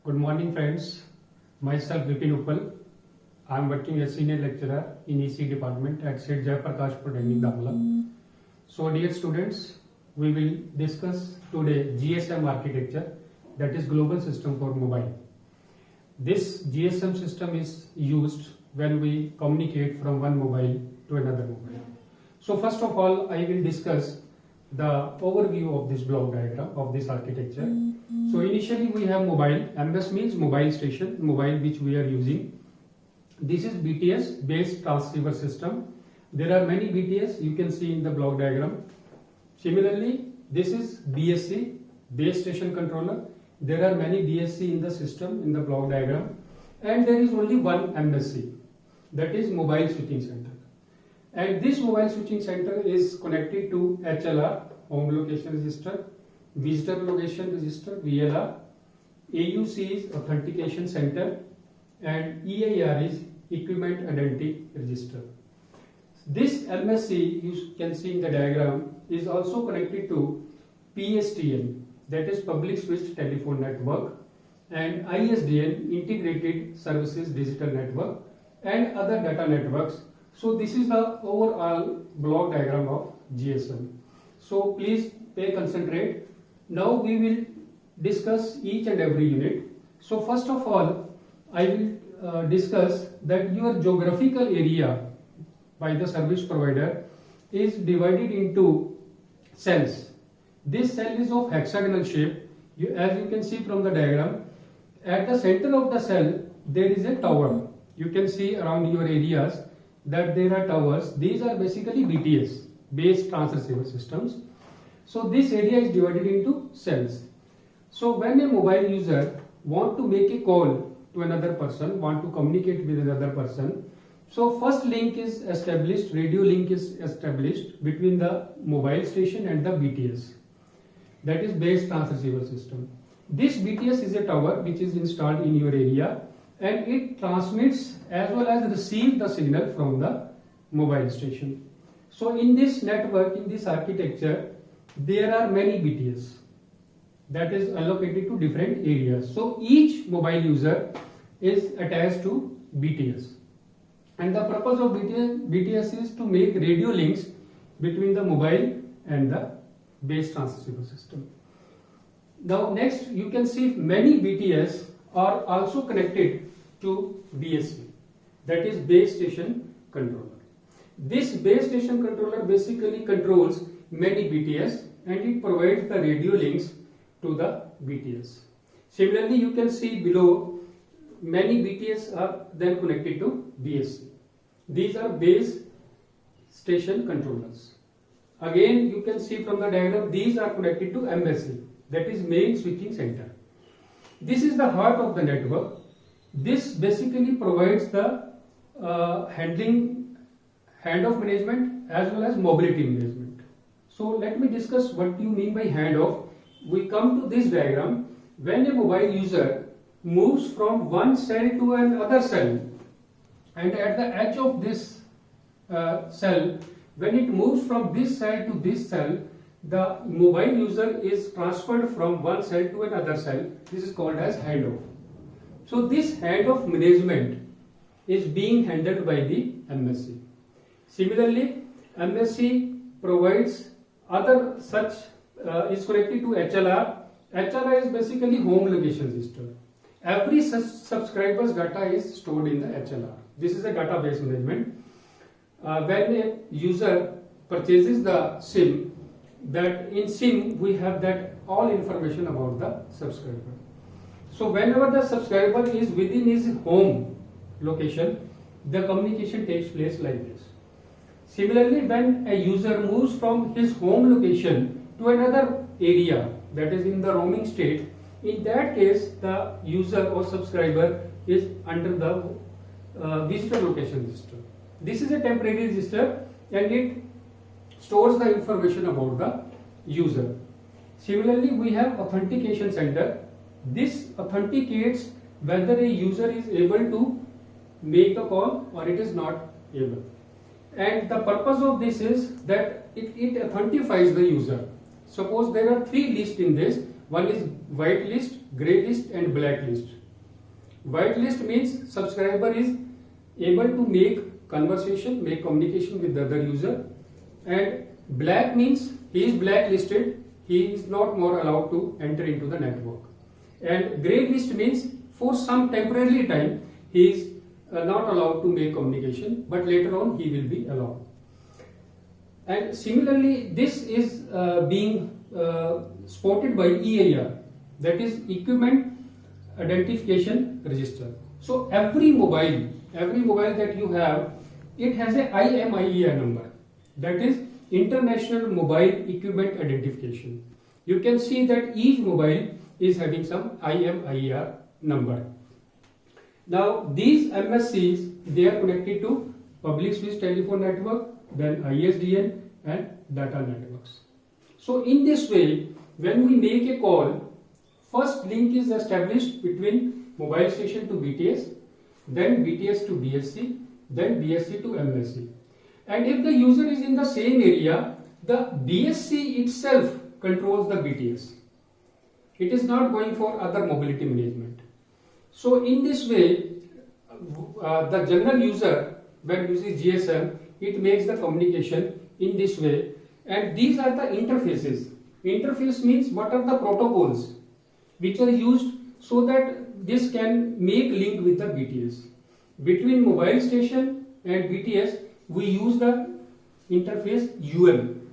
Good morning, friends. Myself Vipin Uppal. I am working as senior lecturer in EC department at St. Jayaprakash Polytechnic, Damla. So, dear students, we will discuss today GSM architecture, that is Global System for Mobile. This GSM system is used when we communicate from one mobile to another mobile. So, first of all, I will discuss the overview of this block diagram of this architecture. So initially we have mobile. MS means mobile station, mobile which we are using. This is BTS, base transceiver system. There are many BTS you can see in the block diagram. Similarly, this is BSC, base station controller. There are many BSC in the system in the block diagram, and there is only one MSC, that is mobile switching center. And this mobile switching center is connected to HLR, home location register, visitor location register, VLR, AUC is authentication center, and EIR is equipment identity register. This MSC you can see in the diagram is also connected to PSTN, that is public switched telephone network, and ISDN, integrated services digital network, and other data networks. So this is the overall block diagram of GSM. So please concentrate. Now we will discuss each and every unit. So first of all, I will discuss that your geographical area by the service provider is divided into cells. This cell is of hexagonal shape. As you can see from the diagram, at the center of the cell there is a tower. You can see around your areas that there are towers. These are basically BTS, base transceiver systems. So this area is divided into cells. So when a mobile user want to make a call to another person, want to communicate with another person, so first link is established, radio link is established between the mobile station and the BTS, that is base transceiver system. This BTS is a tower which is installed in your area, and it transmits as well as receives the signal from the mobile station. So in this network, in this architecture, there are many BTS that is allocated to different areas. So each mobile user is attached to BTS, and the purpose of BTS is to make radio links between the mobile and the base transceiver system. Now next you can see many BTS are also connected to BSC, that is base station controller. This base station controller basically controls many BTS, and it provides the radio links to the BTS. Similarly, you can see below many BTS are then connected to BSC. These are base station controllers. Again, you can see from the diagram, these are connected to MSC, that is main switching center. This is the heart of the network. This basically provides the handoff management as well as mobility management. So let me discuss what you mean by handoff. We come to this diagram. When a mobile user moves from one cell to another cell, and at the edge of this cell, when it moves from this cell to this cell, the mobile user is transferred from one cell to another cell. This is called as handoff. So this handoff management is being handled by the MSC. Similarly, MSC provides other such is connected to HLR. HLR is basically home location register. Every subscriber's data is stored in the HLR. This is a database management. When a user purchases the SIM, that in SIM we have that all information about the subscriber. So whenever the subscriber is within his home location, the communication takes place like this. Similarly, when a user moves from his home location to another area, that is in the roaming state, in that case the user or subscriber is under the visitor location register. This is a temporary register, and it stores the information about the user. Similarly, we have authentication center. This authenticates whether a user is able to make a call or it is not able. And the purpose of this is that it authentifies the user. Suppose there are three lists in this. One is white list, grey list and black list. White list means subscriber is able to make conversation, make communication with the other user, and black means he is blacklisted, he is not more allowed to enter into the network. And grey list means for some temporary time he is not allowed to make communication, but later on he will be allowed. And similarly, this is being spotted by EIR, that is Equipment Identification Register. So every mobile that you have, it has a IMEI number, that is International Mobile Equipment Identification. You can see that each mobile is having some IMEI number. Now these MSCs, they are connected to public switch telephone network, then ISDN and data networks. So in this way, when we make a call, first link is established between mobile station to BTS, then BTS to BSC, then BSC to MSC. And if the user is in the same area, the BSC itself controls the BTS. It is not going for other mobility management. So in this way, the general user, when uses GSM, it makes the communication in this way. And these are the interfaces. Interface means what are the protocols which are used so that this can make link with the BTS. Between mobile station and BTS, we use the interface UM.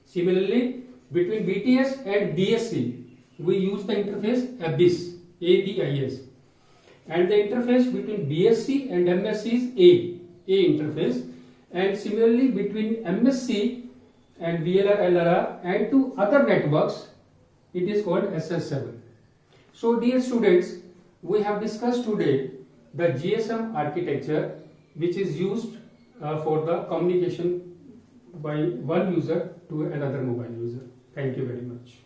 Similarly, between BTS and BSC, we use the interface ABIS, ABIS. And the interface between BSC and MSC is A interface. And similarly, between MSC and VLR, LRR and to other networks, it is called SS7. So dear students, we have discussed today the GSM architecture, which is used for the communication by one user to another mobile user. Thank you very much.